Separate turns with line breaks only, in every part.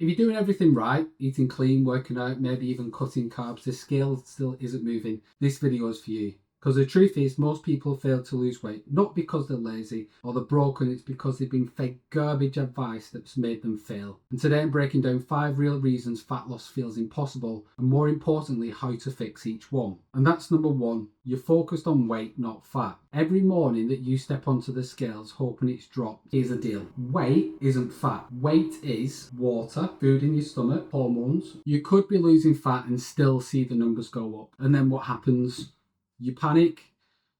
If you're doing everything right, eating clean, working out, maybe even cutting carbs, the scale still isn't moving, this video is for you. Because the truth is, most people fail to lose weight, not because they're lazy or they're broken, it's because they've been fed garbage advice that's made them fail. And today I'm breaking down 5 real reasons fat loss feels impossible, and more importantly, how to fix each one. And that's number 1, you're focused on weight, not fat. Every morning that you step onto the scales hoping it's dropped, here's the deal. Weight isn't fat. Weight is water, food in your stomach, hormones. You could be losing fat and still see the numbers go up. And then what happens? You panic,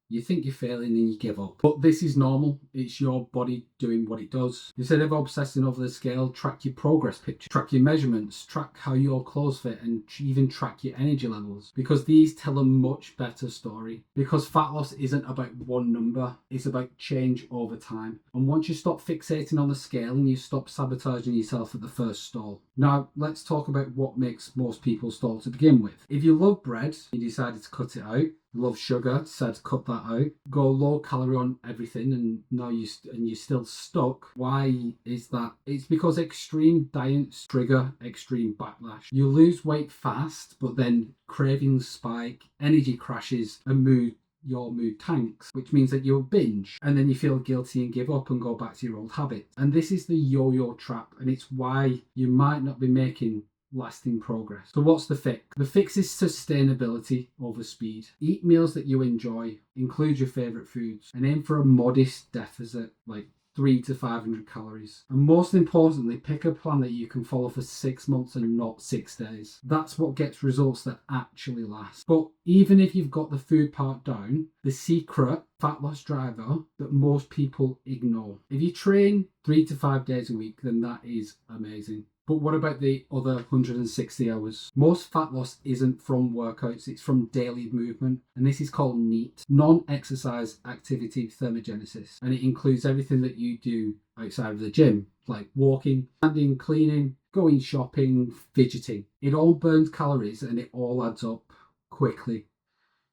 you think you're failing and you give up. But this is normal. It's your body doing what it does. Instead of obsessing over the scale, track your progress picture, track your measurements, track how your clothes fit, and even track your energy levels. Because these tell a much better story. Because fat loss isn't about one number, it's about change over time. And once you stop fixating on the scale and you stop sabotaging yourself at the first stall. Now, let's talk about what makes most people stall to begin with. If you love bread, you decided to cut it out. Love sugar, decided to cut that out. Go low calorie on everything, and now you're still stuck. Why is that? It's because extreme diets trigger extreme backlash. You lose weight fast, but then cravings spike, energy crashes, and your mood tanks, which means that you'll binge and then you feel guilty and give up and go back to your old habits. And this is the yo-yo trap, and it's why you might not be making lasting progress. So what's the fix? The fix is sustainability over speed. Eat meals that you enjoy, include your favorite foods, and aim for a modest deficit, like 300 to 500 calories. And most importantly, pick a plan that you can follow for 6 months and not 6 days. That's what gets results that actually last. But even if you've got the food part down, the secret fat loss driver that most people ignore. If you train 3 to 5 days a week, then that is amazing. But what about the other 160 hours? Most fat loss isn't from workouts, it's from daily movement. And this is called NEAT, non-exercise activity thermogenesis. And it includes everything that you do outside of the gym, like walking, standing, cleaning, going shopping, fidgeting. It all burns calories and it all adds up quickly.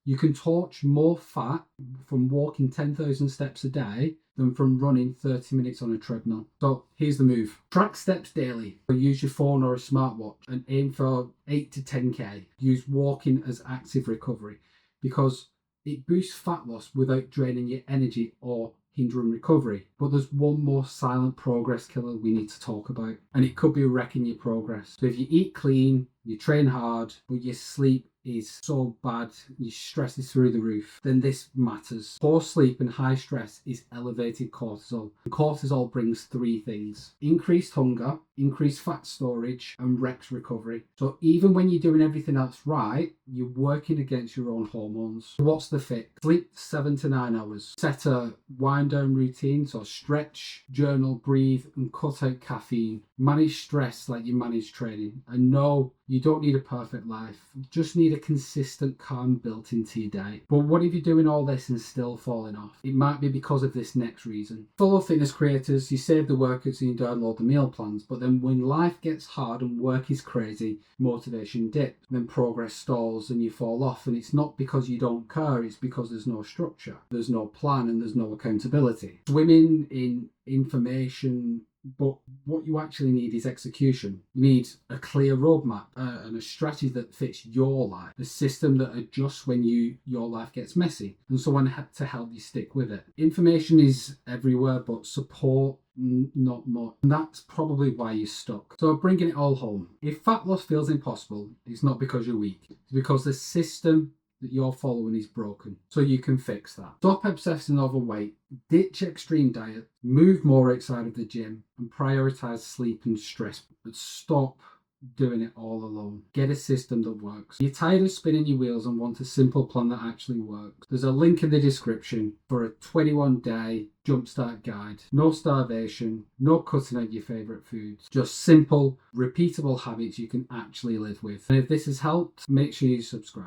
You can torch more fat from walking 10,000 steps a day than from running 30 minutes on a treadmill. So here's the move. Track steps daily. Use your phone or a smartwatch and aim for 8 to 10k. Use walking as active recovery because it boosts fat loss without draining your energy or hindering recovery. But there's one more silent progress killer we need to talk about, and it could be wrecking your progress. So if you eat clean, you train hard, but your sleep is so bad, your stress is through the roof, then this matters. Poor sleep and high stress is elevated cortisol. And cortisol brings 3 things: increased hunger, increased fat storage, and wrecks recovery. So even when you're doing everything else right, you're working against your own hormones. So what's the fix? Sleep 7 to 9 hours. Set a wind down routine, so stretch, journal, breathe, and cut out caffeine. Manage stress like you manage training. And no, you don't need a perfect life. You just need a consistent calm built into your day. But what if you're doing all this and still falling off? It might be because of this next reason. Follow fitness creators, you save the workouts and you download the meal plans, but then when life gets hard and work is crazy, motivation dips, then progress stalls and you fall off. And it's not because you don't care, it's because there's no structure, there's no plan, and there's no accountability. Swimming in information, but what you actually need is execution. You need a clear roadmap and a strategy that fits your life, a system that adjusts when your life gets messy, and someone to help you stick with it. Information is everywhere, but support not much. And that's probably why you're stuck. So bringing it all home, if fat loss feels impossible, it's not because you're weak, it's because the system that you're following is broken. So you can fix that. Stop obsessing over weight, ditch extreme diet, move more outside of the gym, and prioritize sleep and stress. But stop doing it all alone. Get a system that works. You're tired of spinning your wheels and want a simple plan that actually works. There's a link in the description for a 21-day jumpstart guide. No starvation, no cutting out your favorite foods, just simple, repeatable habits you can actually live with. And if this has helped, make sure you subscribe.